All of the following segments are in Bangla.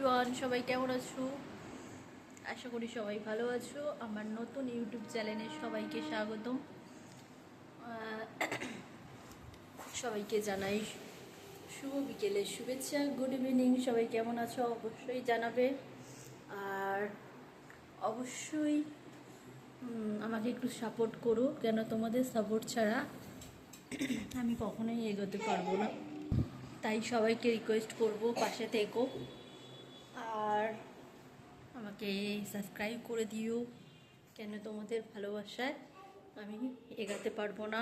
এভরিওয়ান, সবাই কেমন আছো? আশা করি সবাই ভালো আছো। আমার নতুন ইউটিউব চ্যানেলে সবাইকে স্বাগতম। সবাইকে জানাই শুভ বিকেলের শুভেচ্ছা। Good evening. সবাই কেমন আছো অবশ্যই জানাবে। আর অবশ্যই আমাকে একটু সাপোর্ট করো, কেন তোমাদের সাপোর্ট ছাড়া আমি কখনোই এগোতে পারবো না। তাই সবাইকে রিকোয়েস্ট করব, পাশে থেকো আর আমাকে সাবস্ক্রাইব করে দিও, কেন তোমাদের ভালোবাসায় আমি এগাতে পারবো না।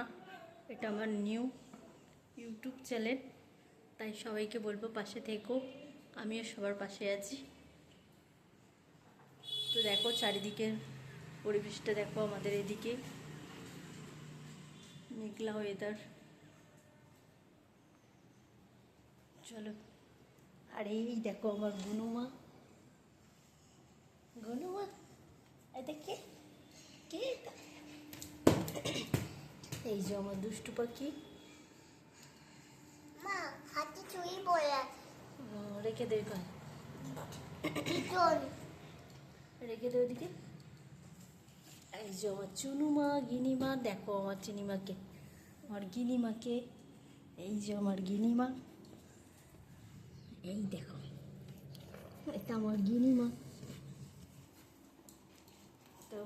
এটা আমার নিউ ইউটিউব চ্যানেল, তাই সবাইকে বলবো পাশে থেকো। আমিও সবার পাশে আছি। তো দেখো চারিদিকের পরিবেশটা দেখো, আমাদের এদিকে মেঘলা ওয়েদার। চলো। আর এই দেখো আমার গুনুমা, গুনুমা এটা কে? কে এটা? এই যে আমার দুষ্টু পাখি। মা হাতে চুই বলে রেখে দে এখানে, চল রেখে দে ওদিকে। এই যে আমার চুনুমা, গিনিমা। দেখো আমার চিনিমাকে, আমার গিনিমাকে। এই যে আমার গিনিমা, এই দেখো এটা আমার গিনিমা। তো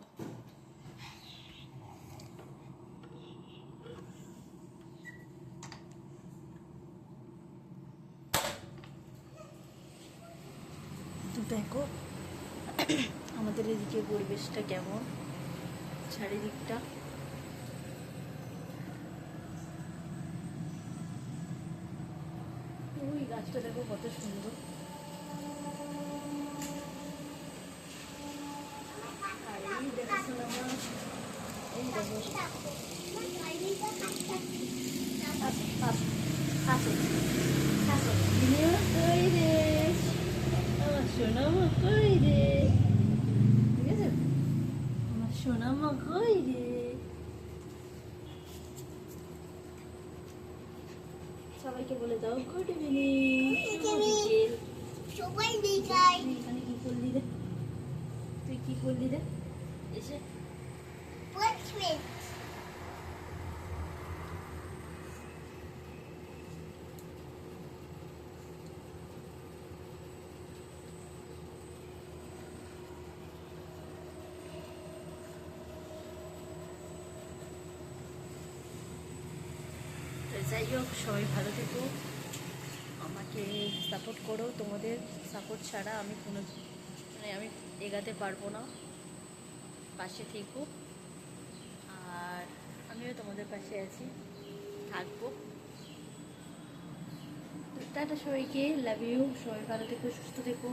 তো দেখো আমাদের এদিকে পরিবেশটা কেমন, চারিদিকটা। ওই গাছটা দেখো কত সুন্দর। আর এই দেখো সোনামা, এই দেখো হাসো হাসো। গিনিমা কই রে, আমার সোনামা কই রে? ঠিক আছে, আমার সোনামা কই রে? সবাইকে বলে দাও গুড ইভিনিং, শুভ বিকেল। সবাই দেখাই তুই এখানে কি করলি রে? তুই কি করলি রে এসে? পছমেন্ট তো যাই হোক, সবাই ভালো থেকো, আমাকে সাপোর্ট করো। তোমাদের সাপোর্ট ছাড়া আমি কোনো আমি এগাতে পারবো না। পাশে থেকো, আর আমিও তোমাদের পাশে আছি, থাকবো। টাটা সবাইকে, লাভ ইউ। সবাই ভালো থেকো, সুস্থ থেকো।